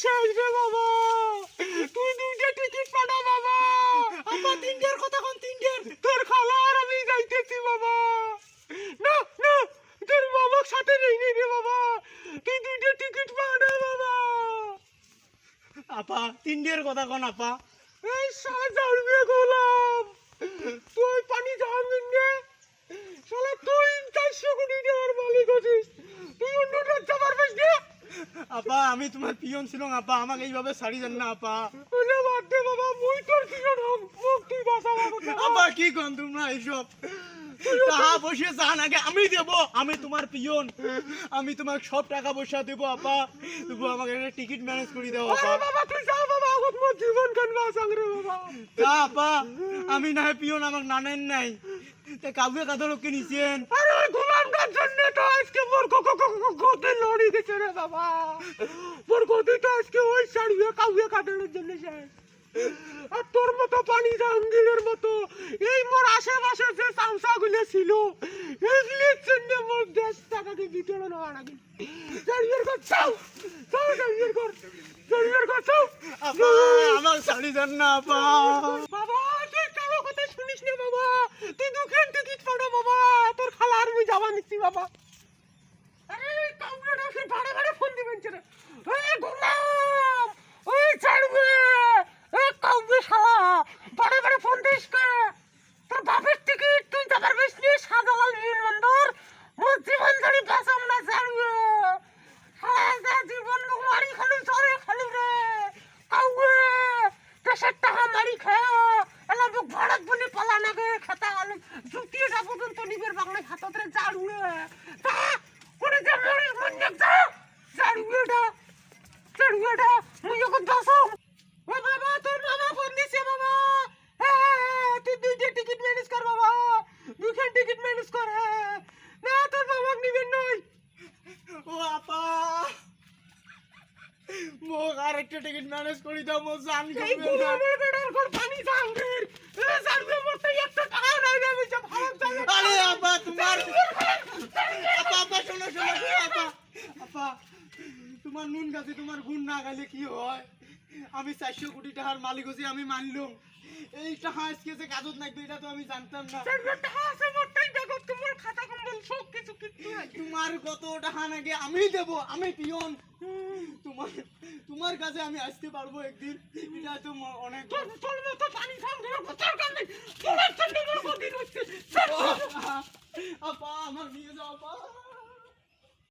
শেষ রে বাবা, তুই দুইটা টিকিট পাঠা বাবা। আপা তিনটের কথা কোন তিনটের? তোর খালা আর আমি যাইতেছি বাবা। না না, তোর বাবার সাথে নেই রে বাবা, তুই দুইটা টিকিট পাঠা বাবা। আপা তিনটের কথা কোন আপা? এই শালা জানবে গোলাম, তুই পানি জানবি না শালা, তুই 400 কোটি টাকার মালিক আছিস, তুই অন্যটা যাবার পাস না। আপা আমি তোমার পিয়ন ছিলাম আপা, আমাকে এইভাবে ছাড়ি দেন না আপা। ওরে বাদ দে বাবা, মুই তোর পিছন হোক, মুখ তুই বাঁচা বাবা। আপা কি কোন তোমরা এইসব? টাকা পয়সা জান আগে আমি দেব, আমি তোমার পিয়ন, আমি তোমার সব টাকা পয়সা দেবো আপা। তবু আমাকে একটা টিকিট ম্যানেজ করে দাও আপা। আরে বাবা তুই যা বাবা, আগত মোর জীবন কেন বাঁচাং রে বাবা। তা আপা আমি না হয় পিয়ন, আমাকে নানেন নাই, তা কাউকে কাঁধে লোককে নিছেন। আরে ওই গোলামটার জন্য তো আজকে মোর গতি লড়ি গেছে রে বাবা, মোর গতি তো আজকে ওই শাড়িয়ে কাউকে কাটানোর জন্য শেষ। আর তোর মতো পানি জাহাঙ্গীরের মতো এই মোর আশেপাশে যে চামচাগুলো ছিল, এগুলির জন্য মোর দেশ টাকাকে বিতরণ হওয়া নাকি। জাহাঙ্গীর কর চাও চাও, জাহাঙ্গীর কর, জাহাঙ্গীর কর চাও। আপা আমার ছাড়ি দেন না আপা। বাবা তুই কারো কথা শুনিস না বাবা, তুই দুখান টিকিট পাঠা বাবা, তোর খালা আর মুই যাবা নিচ্ছি বাবা। আরে কাউকে সে ভাড়া ভাড়া ফোন দিবেন রে। এই গোলাম, ওই ছাড়বে, এই কাউকে শালা ভাড়া ভাড়া ফোন দিস কে? তোর বাপের টিকিট তুই যাবার বেশ নিয়ে সাজালাল বিমানবন্দর, মোর জীবন ধরে বাঁচাম না ছাড়বে। শালা জীবন মুখ মারি খালি চলে খালি রে কাউকে, দেশের টাকা মারি খায় এলা বুক ভাড়াত বলে পালা নাগে খেতা আলু জুতিয়ে যা পর্যন্ত নিবের বাংলায় হাতরে জাড়ুয়ে তা করে যে মরি মন্যক যা জাড়ুয়েটা জাড়ুয়েটা মুই যখন দাসো। ও বাবা তোর মামা ফোন দিছে বাবা, তুই দুইটা টিকিট ম্যানেজ কর বাবা, দুইখান টিকিট ম্যানেজ কর। না তোর মামাক নিবেন নই। ও আপা মোক আর একটা টিকিট ম্যানেজ করে দাও, মো জান এই করবে না। গোলামের বেড়ার ঘর পানি জাহাঙ্গীর, এ জাহাঙ্গীর মরতে একটা টাকা নাই রে, আমি সব হারাম জায়গা। আরে আপা তোমার আপা আপা শোনো শোনো শোনো আপা, আপা তোমার নুন গাছে তোমার গুণ না গাইলে কি হয়? আমি 400 কোটি টাকার মালিক হচ্ছি, আমি মানলাম। এই টাকা আজকে যে কাজত নাকবে এটা তো আমি জানতাম না। টাকা আছে মোরটাই দেখো, তোমার খাতা কম্বল সব কিছু কিচ্ছু নাই। তোমার কত টাকা নাকি আমি দেব, আমি পিয়ন। তোমার তোমার কাছে আমি আসতে পারবো একদিন, এটা তো অনেক। তোর মতো পানি জাহাঙ্গীরের কথার কারণে তোমার জন্য আমার গতি হচ্ছে। আপা আমার নিয়ে যাও আপা।